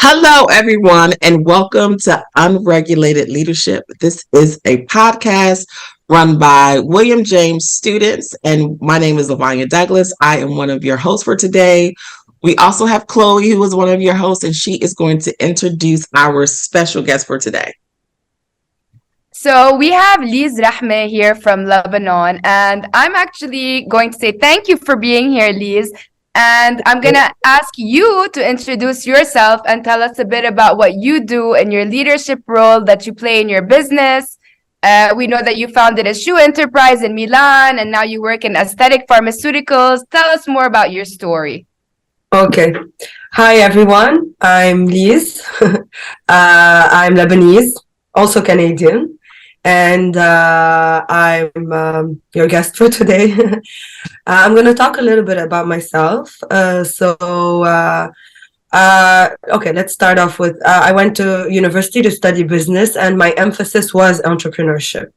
Hello, everyone, and welcome to Unregulated Leadership. This is a podcast run by William James students, and my name is Lavonya Douglas. I am one of your hosts for today. We also have Chloe, who is one of your hosts, and she is going to introduce our special guest for today. So we have Lyz Rahme here from Lebanon, and I'm actually going to say thank you for being here, Lyz. And I'm going to ask you to introduce yourself and tell us a bit about what you do and your leadership role that you play in your business. We know that you founded a shoe enterprise in Milan, and now you work in aesthetic pharmaceuticals. Tell us more about your story. Okay. Hi, everyone. I'm Lyz. I'm Lebanese, also Canadian. And I'm your guest for today. I'm going to talk a little bit about myself. Okay, let's start off with, I went to university to study business, and my emphasis was entrepreneurship.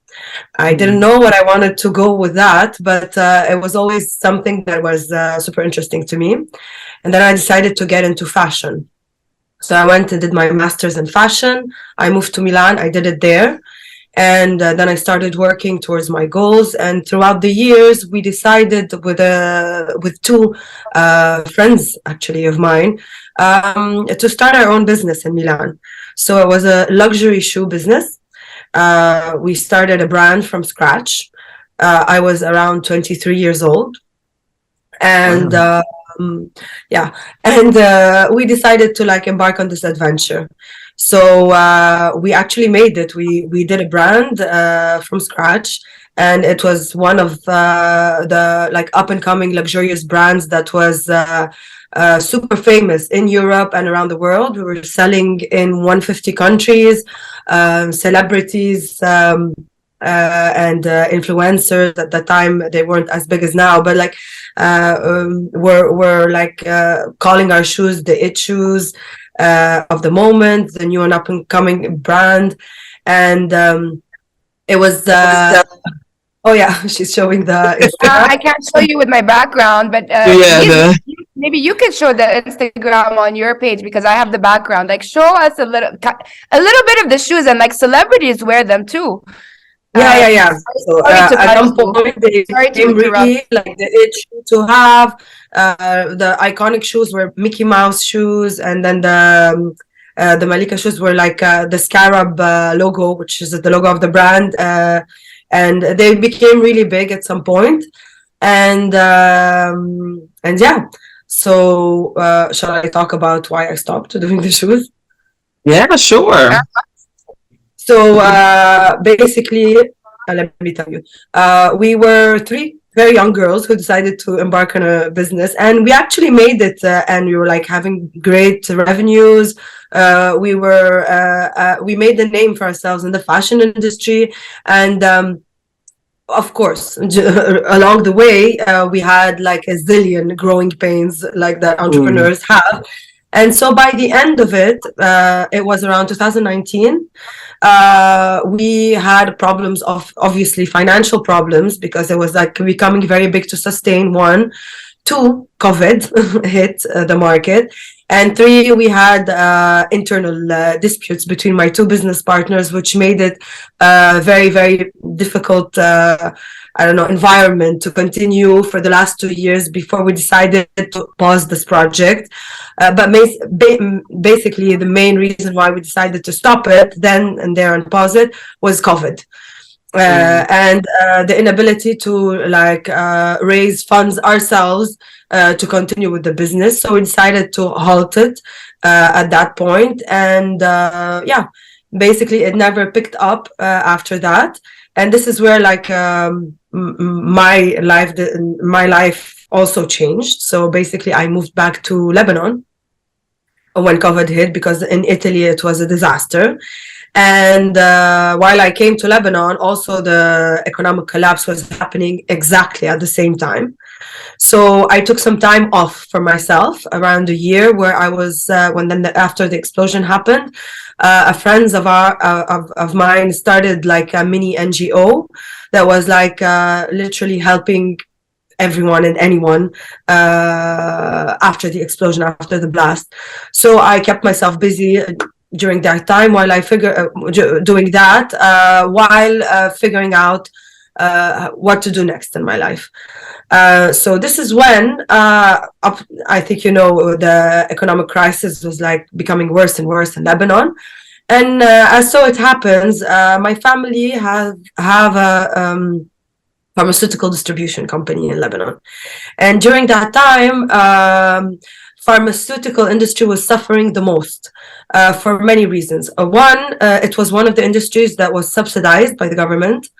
I didn't know what I wanted to go with that, but it was always something that was super interesting to me. And then I decided to get into fashion. So I went and did my master's in fashion. I moved to Milan. I did it there. And then I started working towards my goals. And throughout the years, we decided with two friends, actually, of mine, to start our own business in Milan. So it was a luxury shoe business. We started a brand from scratch. I was around 23 years old. And we decided to embark on this adventure. So we actually made it. We did a brand from scratch, and it was one of the up and coming luxurious brands that was super famous in Europe and around the world. We were selling in 150 countries, celebrities and influencers. At the time, they weren't as big as now, but we're calling our shoes the it shoes of the moment, the new and up and coming brand. And it was oh yeah, she's showing the I can't show you with my background, but maybe you can show the Instagram on your page, because I have the background. Show us a little bit of the shoes, and celebrities wear them too. Yeah. So at some point they became really the it shoe to have. The iconic shoes were Mickey Mouse shoes, and then the Malika shoes were the scarab logo, which is the logo of the brand, and they became really big at some point. And yeah, so shall I talk about why I stopped doing the shoes? Yeah, sure. So basically, let me tell you, we were three very young girls who decided to embark on a business, and we actually made it, and we were having great revenues. We made a name for ourselves in the fashion industry, and of course, along the way, we had a zillion growing pains that entrepreneurs have. And so by the end of it, it was around 2019. We had problems of obviously financial problems, because it was becoming very big to sustain. 1, 2, COVID hit the market, and 3, we had internal disputes between my two business partners, which made it very, very difficult environment to continue for the last 2 years before we decided to pause this project. But basically, the main reason why we decided to stop it then and there and pause it was COVID. And the inability to raise funds ourselves to continue with the business. So we decided to halt it at that point. And basically it never picked up after that. And this is where my life also changed. So basically I moved back to Lebanon when COVID hit, because in Italy it was a disaster. And while I came to Lebanon, also the economic collapse was happening exactly at the same time. So I took some time off for myself around a year, where I was after the explosion happened, a friends of mine started a mini NGO that was literally helping everyone and anyone after the explosion, after the blast. So I kept myself busy during that time while I doing that while figuring out what to do next in my life. So this is when I think the economic crisis was like becoming worse and worse in Lebanon. And as so it happens, my family have a pharmaceutical distribution company in Lebanon. And during that time, pharmaceutical industry was suffering the most for many reasons. One, it was one of the industries that was subsidized by the government.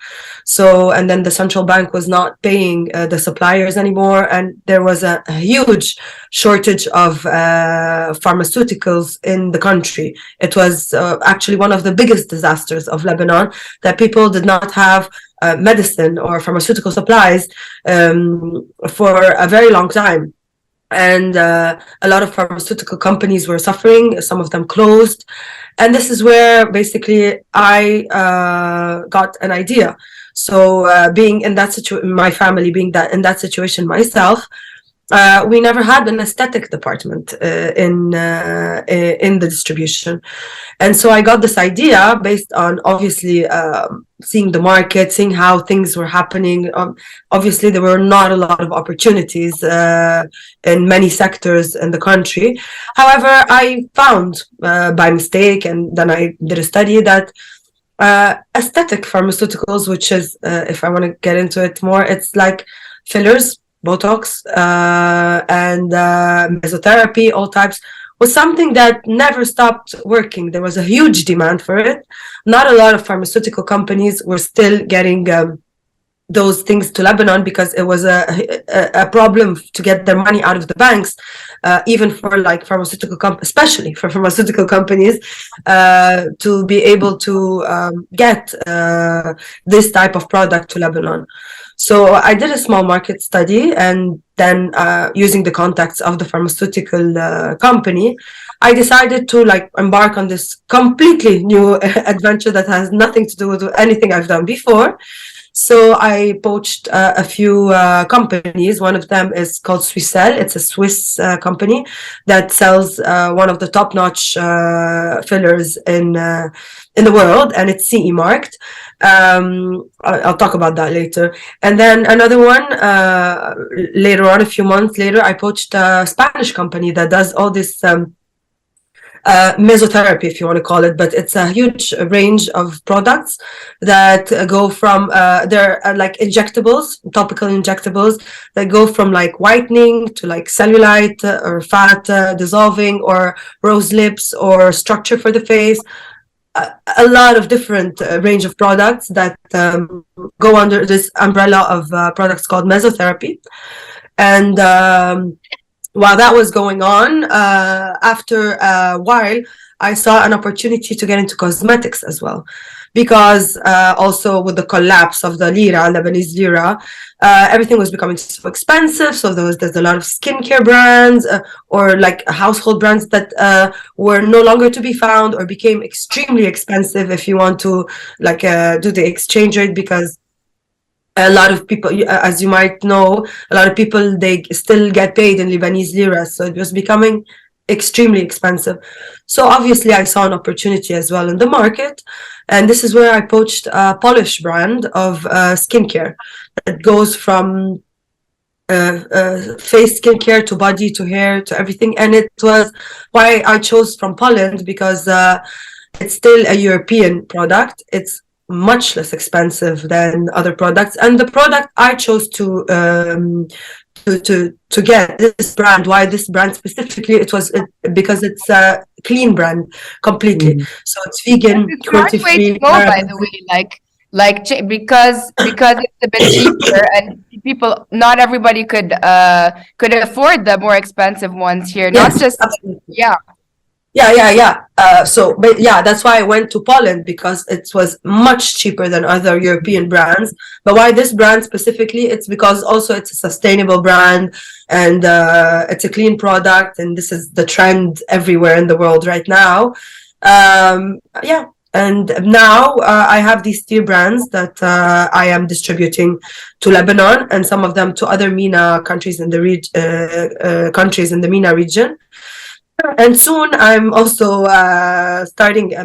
So, and then the central bank was not paying the suppliers anymore. And there was a huge shortage of pharmaceuticals in the country. It was actually one of the biggest disasters of Lebanon, that people did not have medicine or pharmaceutical supplies for a very long time. And a lot of pharmaceutical companies were suffering. Some of them closed. And this is where basically I got an idea. So being in that situation, my family being in that situation myself, we never had an aesthetic department in the distribution. And so I got this idea based on obviously seeing the market, seeing how things were happening. Obviously, there were not a lot of opportunities in many sectors in the country. However, I found by mistake, and then I did a study that aesthetic pharmaceuticals, which is, if I want to get into it more, it's like fillers, Botox, and mesotherapy, all types, was something that never stopped working. There was a huge demand for it. Not a lot of pharmaceutical companies were still getting those things to Lebanon because it was a problem to get their money out of the banks, even for like pharmaceutical companies, especially for pharmaceutical companies, to be able to get this type of product to Lebanon. So I did a small market study, and then using the contacts of the pharmaceutical company, I decided to like embark on this completely new adventure that has nothing to do with anything I've done before. So I poached a few companies. One of them is called Swisscell. It's a Swiss company that sells one of the top-notch fillers in the world, and it's CE marked. I'll talk about that later. And then another one, later on, a few months later, I poached a Spanish company that does all this mesotherapy, if you want to call it, but it's a huge range of products that go from they're like injectables, topical injectables that go from like whitening to like cellulite or fat dissolving or rose lips or structure for the face. A lot of different range of products that go under this umbrella of products called mesotherapy. And while that was going on, after a while, I saw an opportunity to get into cosmetics as well. Because also with the collapse of the lira, Lebanese lira, everything was becoming so expensive. So there's a lot of skincare brands or like household brands that were no longer to be found or became extremely expensive if you want to like do the exchange rate, because a lot of people, as you might know, a lot of people, they still get paid in Lebanese lira. So it was becoming extremely expensive. So obviously I saw an opportunity as well in the market. And this is where I poached a Polish brand of skincare that goes from face skincare to body to hair to everything. And it was why I chose from Poland, because it's still a European product. It's much less expensive than other products. And the product I chose to get this brand. Why this brand specifically? It was because it's a clean brand completely. So it's vegan, cruelty-free. By the way, because it's a bit cheaper, and people, not everybody could afford the more expensive ones here. Not Yes, just absolutely. yeah. But that's why I went to Poland, because it was much cheaper than other European brands. But why this brand specifically? It's because also it's a sustainable brand, and it's a clean product, and this is the trend everywhere in the world right now. And now I have these 3 brands that I am distributing to Lebanon, and some of them to other MENA countries in the countries in the MENA region. And soon I'm also starting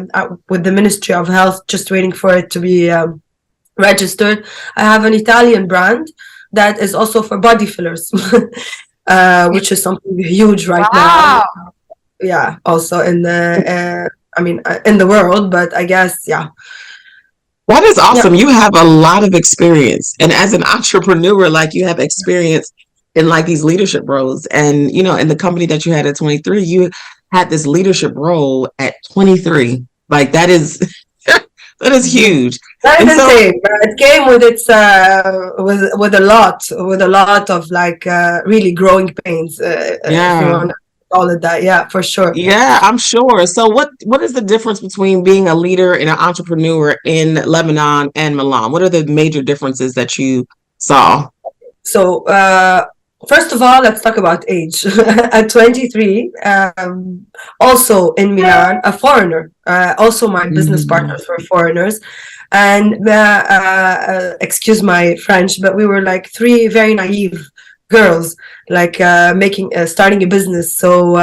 with the Ministry of Health, just waiting for it to be registered. I have an Italian brand that is also for body fillers, which is something huge right now. Yeah, also in the in the world, but I guess, yeah. That is awesome. You have a lot of experience. And as an entrepreneur, like, you have experience in like these leadership roles. And, you know, in the company that you had at 23, you had this leadership role at 23. Like, that is that is huge. That is And so, insane. It came with its with a lot of like really growing pains, if you yeah. want to call it that. Yeah, for sure. Yeah, I'm sure. So what is the difference between being a leader and an entrepreneur in Lebanon and Milan? What are the major differences that you saw? So first of all, let's talk about age. At 23, also in Milan, a foreigner. Also, my business partners were foreigners, and excuse my French, but we were like 3 very naive girls, like starting a business. So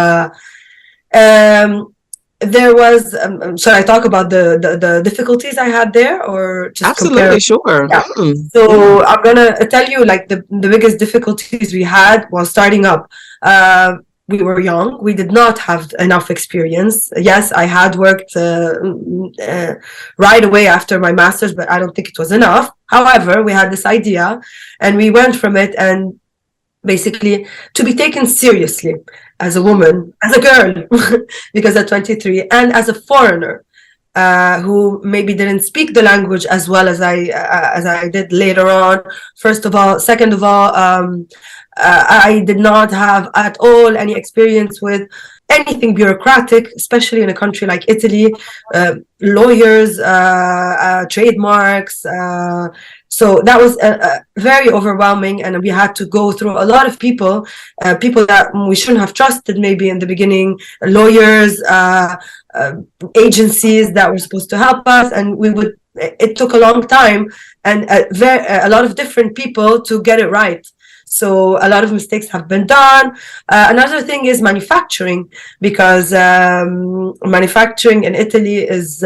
there was. Should I talk about the difficulties I had there, or just Absolutely, compare? sure. Yeah. So I'm gonna tell you like the biggest difficulties we had while starting up. We were young. We did not have enough experience. Yes, I had worked right away after my master's, but I don't think it was enough. However, we had this idea, and we went from it, and basically to be taken seriously as a woman, as a girl, because at 23, and as a foreigner, who maybe didn't speak the language as well as I did later on. First of all, second of all, I did not have at all any experience with anything bureaucratic, especially in a country like Italy, lawyers, trademarks. So that was very overwhelming, and we had to go through a lot of people that we shouldn't have trusted maybe in the beginning, lawyers, agencies that were supposed to help us, and it took a long time and a lot of different people to get it right. So a lot of mistakes have been done. Another thing is manufacturing, because manufacturing in Italy is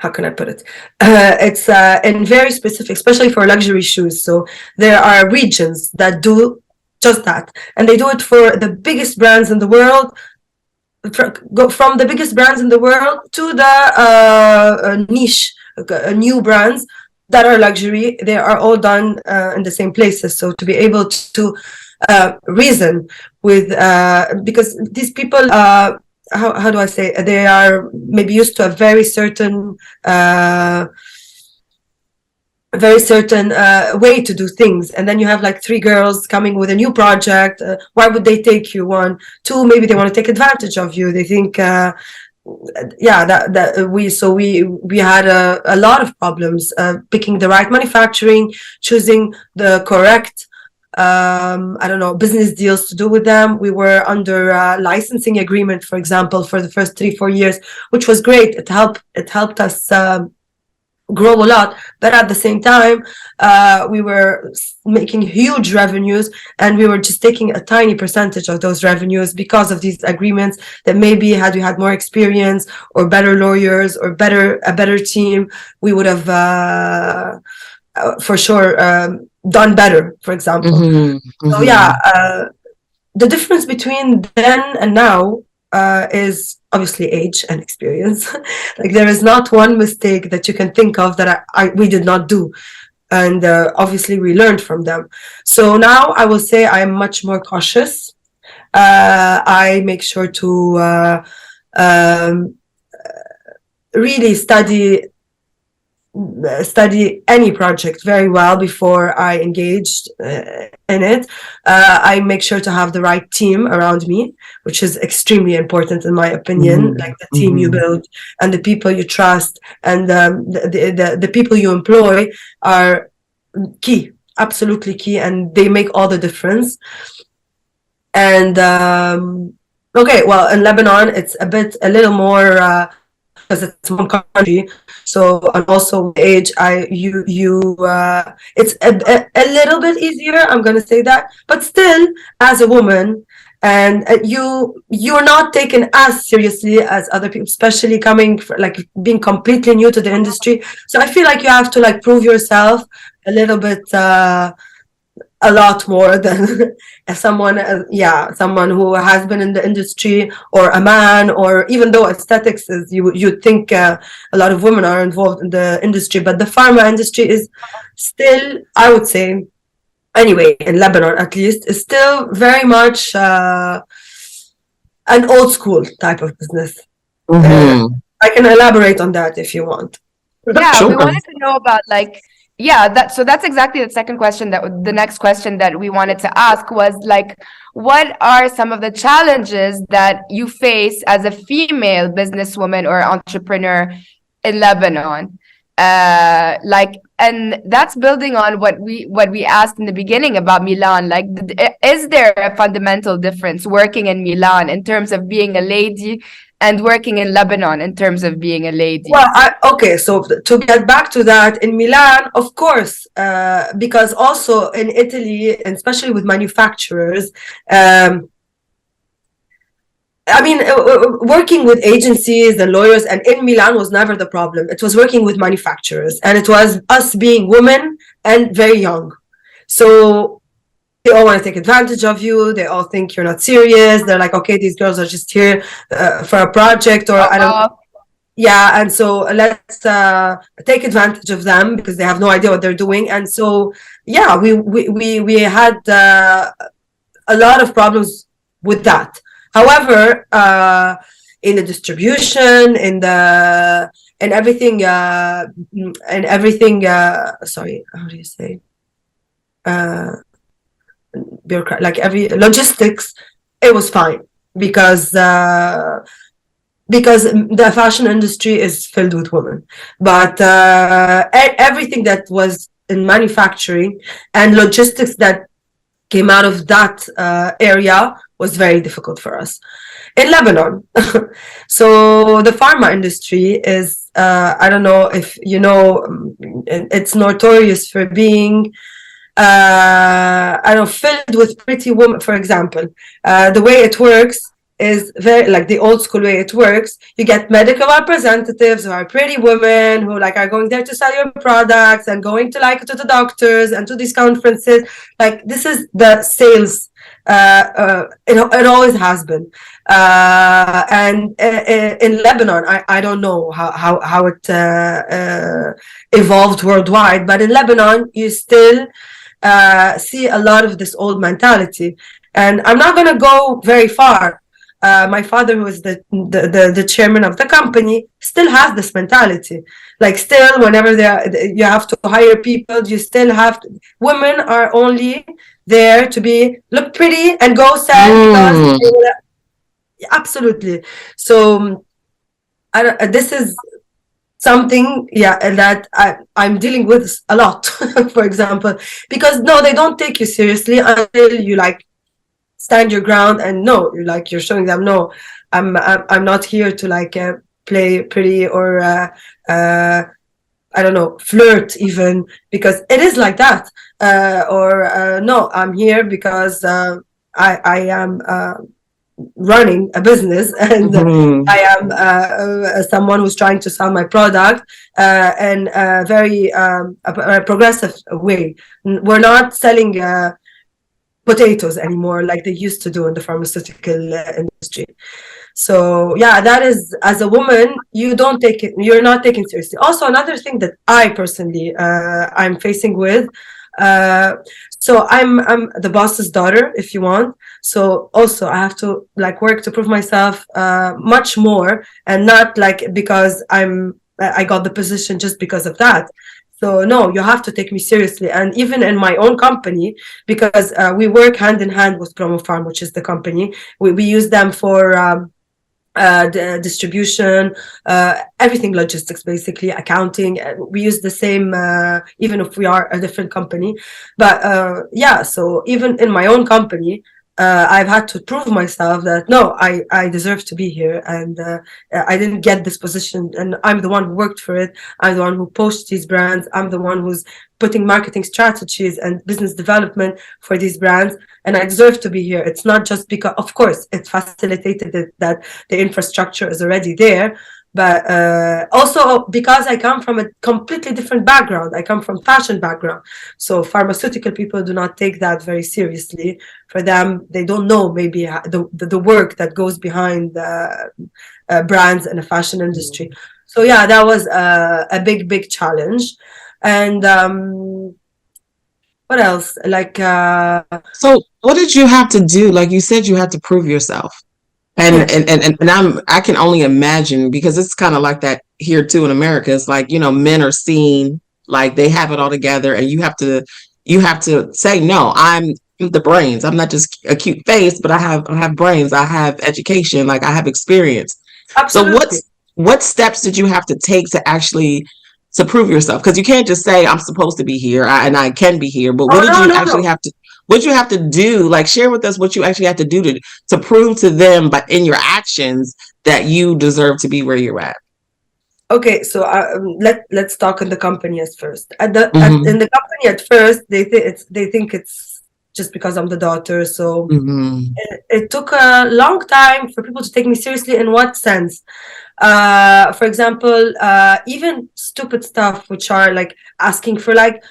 how can I put it? It's in very specific, especially for luxury shoes. So there are regions that do just that, and they do it for the biggest brands in the world. Go from the biggest brands in the world to the niche, new brands that are luxury. They are all done in the same places. So to be able to reason with, because these people, how do I say, they are maybe used to a very certain way to do things, and then you have like 3 girls coming with a new project. Why would they take you? 1, 2, maybe they want to take advantage of you. They think we had a lot of problems picking the right manufacturing, choosing the correct business deals to do with them. We were under a licensing agreement, for example, for the first 3-4 years, which was great. It helped us grow a lot, but at the same time we were making huge revenues, and we were just taking a tiny percentage of those revenues because of these agreements that maybe had we had more experience or better lawyers or a better team, we would have for sure done better, for example. So yeah, the difference between then and now is obviously age and experience. Like, there is not one mistake that you can think of that we did not do, and obviously we learned from them. So now I will say I'm much more cautious. I make sure to really study any project very well before I engaged in it. I make sure to have the right team around me, which is extremely important in my opinion. Like the team you build and the people you trust and the people you employ are key, absolutely key, and they make all the difference. And okay, well, in Lebanon, it's a little more because it's one country. So, and also age, it's a little bit easier. I'm gonna say that, but still, as a woman, and you're not taken as seriously as other people, especially coming like being completely new to the industry. So I feel like you have to like prove yourself a little bit. A lot more than someone who has been in the industry, or a man, or even though aesthetics is you think a lot of women are involved in the industry, but the pharma industry is still, I would say, anyway, in Lebanon at least, is still very much an old school type of business. I can elaborate on that if you want. Yeah, Sure. we wanted to know about like, so that's exactly the second question, that the next question that we wanted to ask was like, what are some of the challenges that you face as a female businesswoman or entrepreneur in Lebanon? And that's building on what we asked in the beginning about Milan. Like, is there a fundamental difference working in Milan in terms of being a lady and working in Lebanon in terms of being a lady? Well, okay, so to get back to that, in Milan, of course, because also in Italy, and especially with manufacturers, I mean, working with agencies and lawyers, and in Milan was never the problem. It was working with manufacturers, and it was us being women and very young. So they all want to take advantage of you. They all think you're not serious. They're like, okay, these girls are just here for a project, or I don't. Yeah, and so let's take advantage of them because they have no idea what they're doing. And so, yeah, we had a lot of problems with that. However, in the distribution, in everything, sorry, how do you say? Bureaucrat, like every logistics, it was fine because the fashion industry is filled with women. But everything that was in manufacturing and logistics that came out of that area was very difficult for us in Lebanon. So the pharma industry is, I don't know if you know, it's notorious for being filled with pretty women. For example, the way it works is very like the old school way it works. You get medical representatives who are pretty women who like are going there to sell your products and going to like to the doctors and to these conferences. Like, this is the sales. It always has been. And in Lebanon, I don't know how it evolved worldwide, but in Lebanon, you still see a lot of this old mentality. And I'm not going to go very far. My father, who is the chairman of the company, still has this mentality. Like, still, whenever you have to hire people, you still have to, women are only there to look pretty and go sell. Because absolutely. So this is something, that I'm dealing with a lot. For example, because no, they don't take you seriously until you like stand your ground, and no, you're showing them, no, I'm not here to like play pretty or I don't know, flirt even, because it is like that, or no, I'm here because I am running a business, and I am someone who's trying to sell my product in a very progressive way. We're not selling potatoes anymore like they used to do in the pharmaceutical industry. So yeah, that is, as a woman, you're not taken seriously. Also, another thing that I personally I'm facing with, so I'm the boss's daughter, if you want. So also I have to like work to prove myself much more, and not like because I got the position just because of that. So no, you have to take me seriously. And even in my own company, because we work hand in hand with Promo Farm, which is the company, we use them for the distribution, everything, logistics, basically, accounting. We use the same, even if we are a different company. But yeah, so even in my own company, I've had to prove myself that no, I deserve to be here, and I didn't get this position, and I'm the one who worked for it. I'm the one who posts these brands. I'm the one who's putting marketing strategies and business development for these brands, and I deserve to be here. It's not just because, of course, it facilitated it, that the infrastructure is already there, but also because I come from a completely different background. I come from fashion background, so pharmaceutical people do not take that very seriously. For them, they don't know maybe the work that goes behind brands in the fashion industry. So yeah, that was a big challenge. And what else? Like So what did you have to do? Like you said, you had to prove yourself. And yes, I can only imagine, because it's kind of like that here too in America. It's like, men are seen like they have it all together, and you have to say, no, I'm the brains. I'm not just a cute face, but I have brains. I have education, like I have experience. So absolutely. what steps did you have to take to prove yourself? Because you can't just say I'm supposed to be here, and I can be here. But Oh what did no, you no, actually no. have to what you have to do? Like, share with us what you actually have to do to prove to them, but in your actions, that you deserve to be where you're at. Okay, so let's talk in the company as first. In Mm-hmm. the company at first, they think it's just because I'm the daughter. So Mm-hmm. it took a long time for people to take me seriously. In what sense? For example, even stupid stuff, which are like asking for like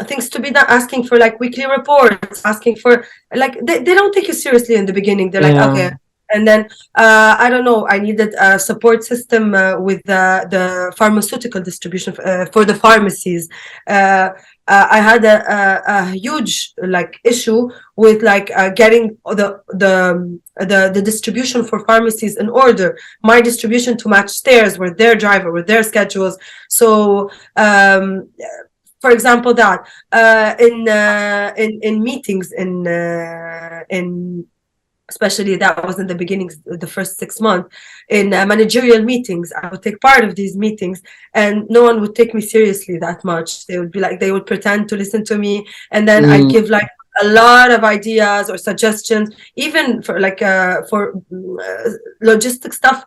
things to be done, asking for like weekly reports, asking for like they don't take you seriously in the beginning. They're like, Yeah. okay. And then I don't know, I needed a support system with the pharmaceutical distribution for the pharmacies. I had a huge like issue with like getting the distribution for pharmacies in order, my distribution to match theirs with their driver, with their schedules. So for example, that in meetings in especially that was in the beginning, the first 6 months, in managerial meetings, I would take part of these meetings, and no one would take me seriously that much. They would be like, they would pretend to listen to me, and then I'd Mm. give like a lot of ideas or suggestions, even for like for logistic stuff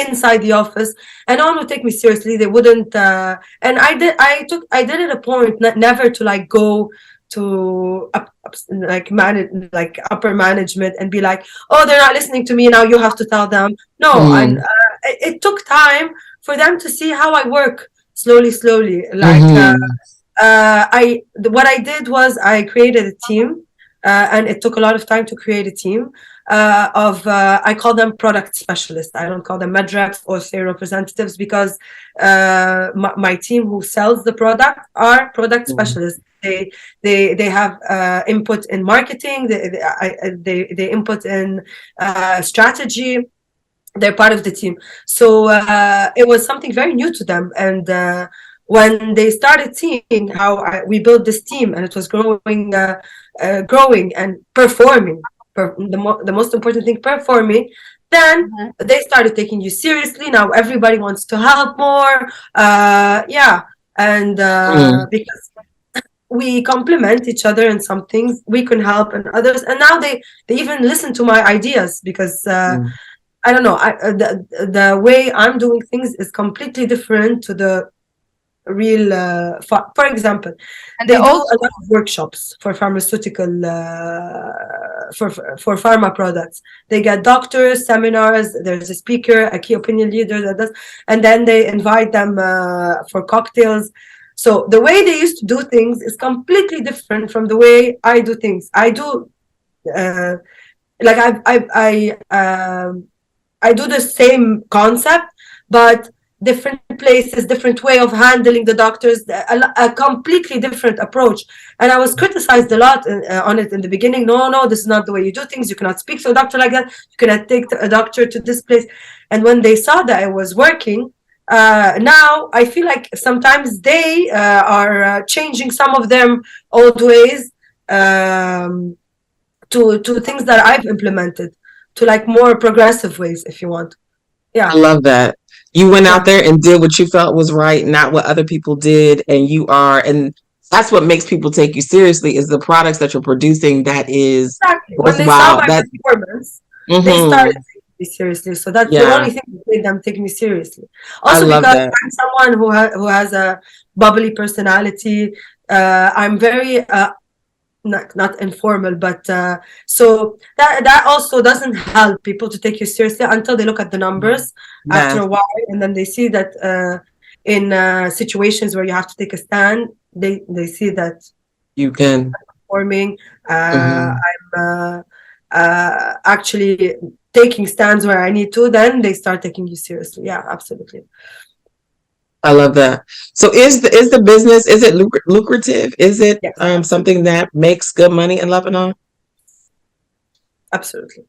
inside the office, and no one would take me seriously. They wouldn't and I did it a point never to like go to like like upper management and be like, oh, they're not listening to me now, you have to tell them. No. And Mm. it took time for them to see how I work, slowly, like Mm-hmm. what I did was I created a team, and it took a lot of time to create a team of I call them product specialists. I don't call them med reps or sales representatives, because my team who sells the product are product specialists. They have input in marketing. They input in strategy. They're part of the team. So it was something very new to them. And when they started seeing how we built this team, and it was growing and performing, the most important thing, performing, then Mhm. they started taking you seriously. Now everybody wants to help more. Yeah. And Mm. because we complement each other in some things, we can help in others. And now they even listen to my ideas, because Mm. I don't know. The way I'm doing things is completely different to the real. For example, And they do also, a lot of workshops for pharmaceutical for pharma products. They get doctors, seminars. There's a speaker, a key opinion leader that does, and then they invite them for cocktails. So the way they used to do things is completely different from the way I do things. I do uh, like I do the same concept, but different places, different way of handling the doctors, a completely different approach. And I was criticized a lot on it in the beginning. No, this is not the way you do things. You cannot speak to a doctor like that. You cannot take a doctor to this place. And when they saw that it was working, now I feel like sometimes they are changing some of their old ways to things that I've implemented, to like more progressive ways, if you want. I Yeah, love that. You went out yeah, there and did what you felt was right, not what other people did, and that's what makes people take you seriously, is the products that you're producing that is Exactly. When they saw worthwhile. my That performance, they started mm-hmm. taking me seriously. So that's the Yeah, only thing that made them take me seriously. I Also love because that. I'm someone who has a bubbly personality. I'm very not informal, but so that also doesn't help people to take you seriously until they look at the numbers after Yes, a while, and then they see that in situations where you have to take a stand, they see that you can. performing. Mm-hmm. I'm actually taking stands where I need to. Then they start taking you seriously. Yeah, absolutely. I love that. So is the business, is it lucrative? Is it Yes, absolutely, something that makes good money in Lebanon? absolutely,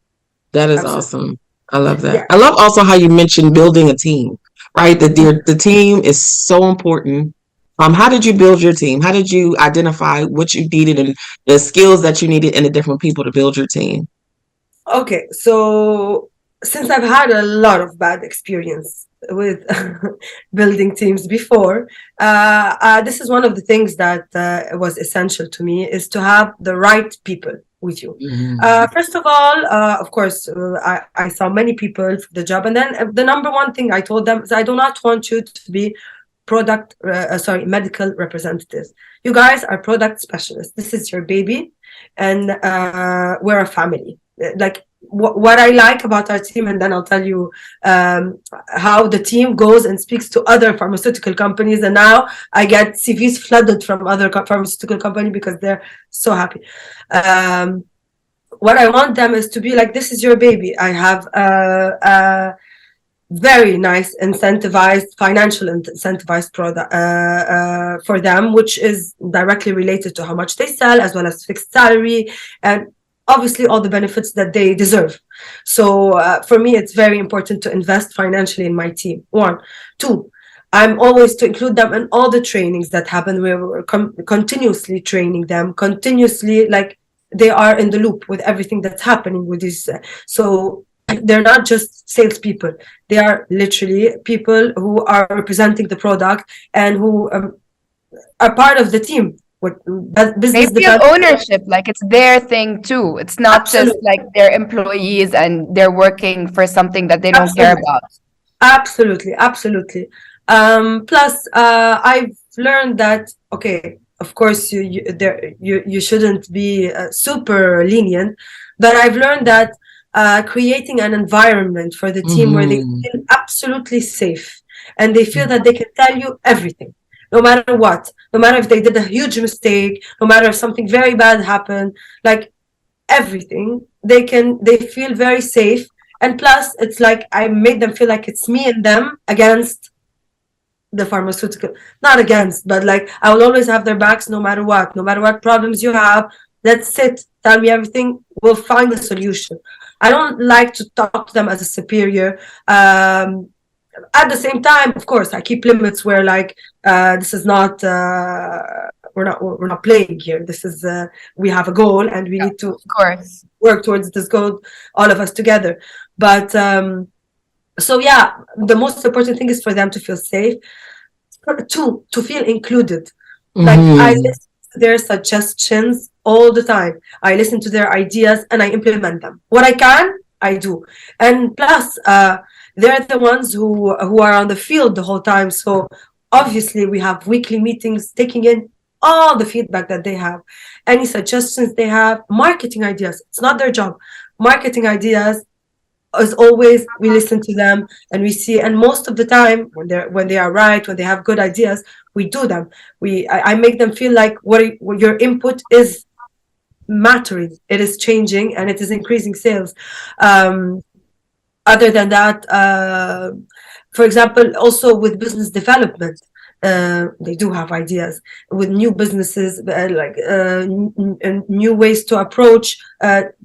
That is absolutely. awesome. I love that. Yeah. I love also how you mentioned building a team, right? The team is so important. How did you build your team? How did you identify what you needed and the skills that you needed in the different people to build your team? Okay, so since I've had a lot of bad experience with building teams before, this is one of the things that was essential to me, is to have the right people with you. Mm-hmm. First of all, of course, I saw many people for the job, and then the number one thing I told them is, I do not want you to be medical representatives. You guys are product specialists. This is your baby, and we're a family. Like what I like about our team, and then I'll tell you how the team goes and speaks to other pharmaceutical companies, and now I get CVs flooded from other pharmaceutical companies because they're so happy. What I want them is to be like, this is your baby. I have very nice financial incentivized product for them, which is directly related to how much they sell, as well as fixed salary, and obviously all the benefits that they deserve. So for me, it's very important to invest financially in my team. One. Two, I'm always to include them in all the trainings that happen, where we're continuously training them, continuously, like, they are in the loop with everything that's happening with this. So they're not just salespeople. They are literally people who are representing the product, and who are part of the team. What They business feel development? ownership, like it's their thing too. It's not just Absolutely, like they're employees and they're working for something that they don't care absolutely, about. absolutely, absolutely. Plus, I've learned that, okay, of course, you shouldn't be super lenient, but I've learned that creating an environment for the team where they Mm-hmm. feel absolutely safe, and they feel that they can tell you everything, no matter what, no matter if they did a huge mistake, no matter if something very bad happened, like everything, they feel very safe. And plus, it's like I made them feel like it's me and them against the pharmaceutical. Not against, but like, I will always have their backs, no matter what, no matter what problems you have. Let's sit, tell me everything, we'll find a solution. I don't like to talk to them as a superior. At the same time, of course, I keep limits where, like, this is not we're not playing here. This is we have a goal, and we Yeah, need to of course. work towards this goal, all of us together. But so yeah, the most important thing is for them to feel safe. Two, to feel included. Like, I Mm-hmm. listen to their suggestions all the time. I listen to their ideas and I implement them. What I can, I do. And plus, they're the ones who are on the field the whole time. So obviously, we have weekly meetings, taking in all the feedback that they have, any suggestions they have, marketing ideas. It's not their job. Marketing ideas, as always, we listen to them, and we see, and most of the time, when they are right, when they have good ideas, we do them. I make them feel like what your input is mattering, it is changing, and it is increasing sales. Other than that, for example, also with business development, they do have ideas with new businesses, new ways to approach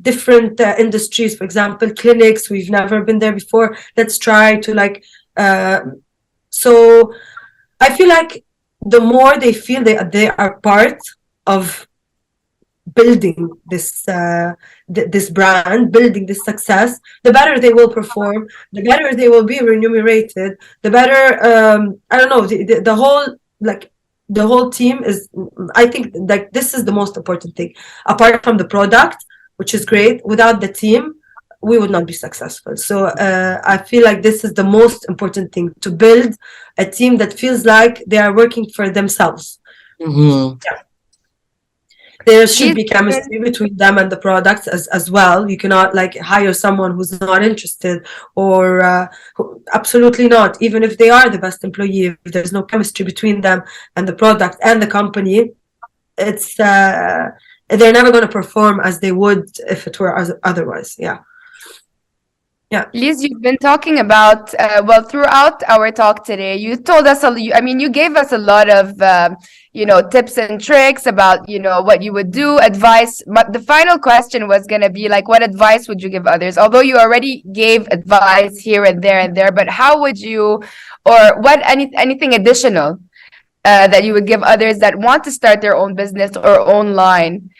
different industries. For example, clinics, we've never been there before. Let's try to, like, so I feel like the more they feel they are part of building this brand, building this success, the better they will perform, the better they will be remunerated, the better, I don't know, the whole, like, the whole team is, I think like this is the most important thing. Apart from the product, which is great, without the team, we would not be successful. So I feel like this is the most important thing, to build a team that feels like they are working for themselves. Mm-hmm. Yeah. There should These be chemistry between them and the products as well. You cannot like hire someone who's not interested, or absolutely not. Even if they are the best employee, if there's no chemistry between them and the product and the company, it's they're never going to perform as they would if it were otherwise. Yeah. Yeah. Lyz, you've been talking about, well, throughout our talk today, you told us, I mean, you gave us a lot of, tips and tricks about, what you would do, advice. But the final question was going to be like, what advice would you give others? Although you already gave advice here and there, but how would you, or anything additional that you would give others that want to start their own business or own line,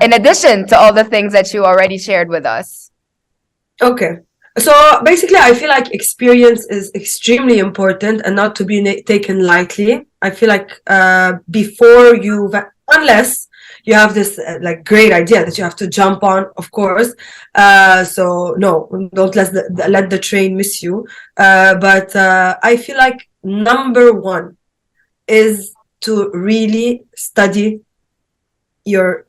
in addition to all the things that you already shared with us? Okay. So basically, I feel like experience is extremely important and not to be taken lightly. I feel like before unless you have this like great idea that you have to jump on, of course. So no, don't let the train miss you. But I feel like number one is to really study your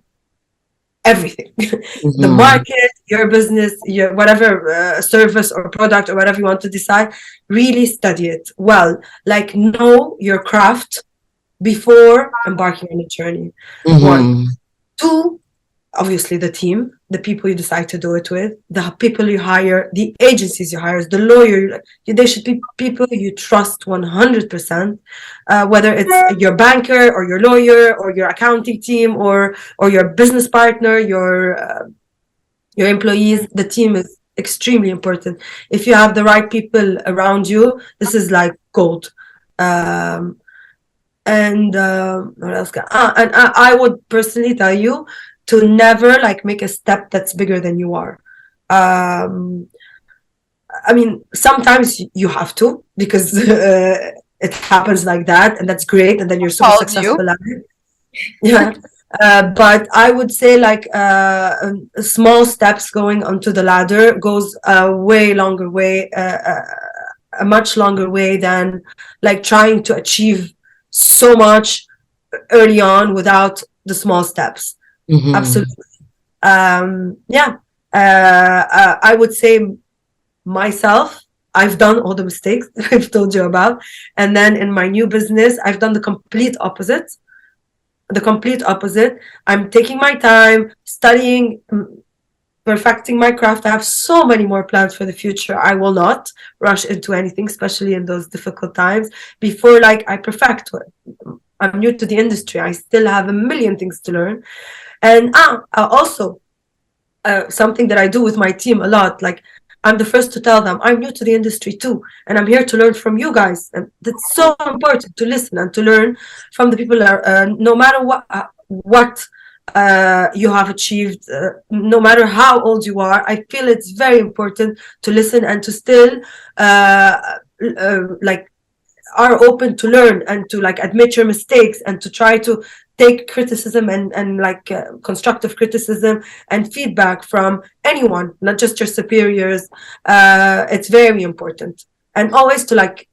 everything. The market, your business, your whatever service or product or whatever you want to decide, really study it well. Like, know your craft before embarking on a journey. One. Two, obviously the team, the people you decide to do it with, the people you hire, the agencies you hire, the lawyer, they should be people you trust 100%, whether it's your banker or your lawyer or your accounting team or your business partner, your employees. The team is extremely important. If you have the right people around you, this is like gold. And what else? And I would personally tell you to never like make a step that's bigger than you are. I mean, sometimes you have to, because it happens like that, and that's great, and then you're super successful at it. Yeah. But I would say like small steps going onto the ladder goes a way longer way, a much longer way than like trying to achieve so much early on without the small steps. Absolutely. Yeah. I would say myself, I've done all the mistakes that I've told you about, and then in my new business I've done the complete opposite. I'm taking my time, studying, perfecting my craft. I have so many more plans for the future. I will not rush into anything, especially in those difficult times, before like I perfect it. I'm new to the industry. I still have a million things to learn. And also something that I do with my team a lot, like I'm the first to tell them I'm new to the industry too, and I'm here to learn from you guys. And that's so important, to listen and to learn from the people that are, no matter what you have achieved, no matter how old you are. I feel it's very important to listen and to still like are open to learn and to like admit your mistakes and to try to take criticism and like constructive criticism and feedback from anyone, not just your superiors. It's very important. And always to like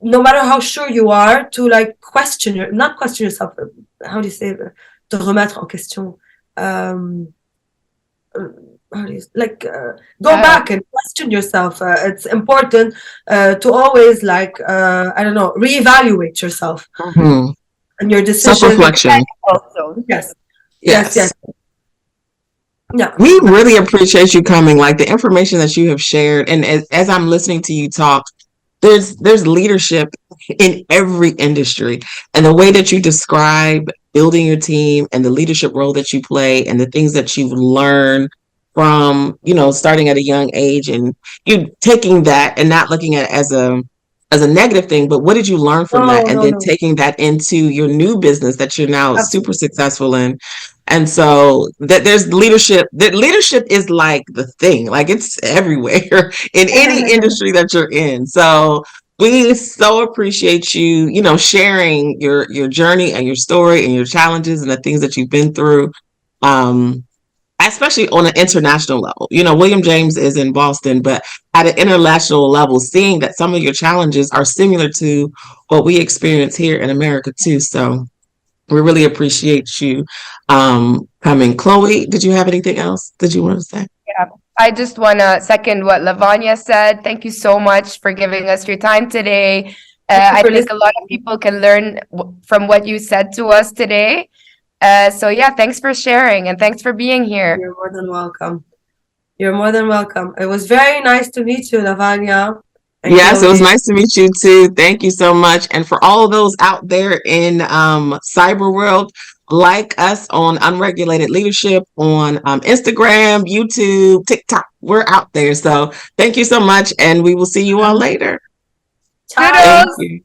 no matter how sure you are, to like not question yourself. How do you say it? Te remettre en question. Go back and question yourself. It's important to always like I don't know, reevaluate yourself and your decisions. Self-reflection. Also, Yes. Yeah, we really appreciate you coming. Like the information that you have shared, and as I'm listening to you talk, there's leadership in every industry, and the way that you describe building your team and the leadership role that you play and the things that you've learned from, starting at a young age, and you taking that and not looking at it as a negative thing, but what did you learn from that? And then taking that into your new business that you're now super successful in. And so there's leadership. That leadership is like the thing, like it's everywhere in any industry that you're in. So we so appreciate you, sharing your journey and your story and your challenges and the things that you've been through. Especially on an international level. William James is in Boston, but at an international level, seeing that some of your challenges are similar to what we experience here in America too. So we really appreciate you coming. Chloe, did you have anything else that you want to say? Yeah, I just want to second what Lavonya said. Thank you so much for giving us your time today. I think a lot of people can learn from what you said to us today. So yeah, thanks for sharing and thanks for being here. You're more than welcome. You're more than welcome. It was very nice to meet you, Lavonya. Yes, it was nice to meet you too. Thank you so much. And for all of those out there in cyber world, like us on Unregulated Leadership on Instagram, YouTube, TikTok. We're out there. So thank you so much. And we will see you all later. Thank you.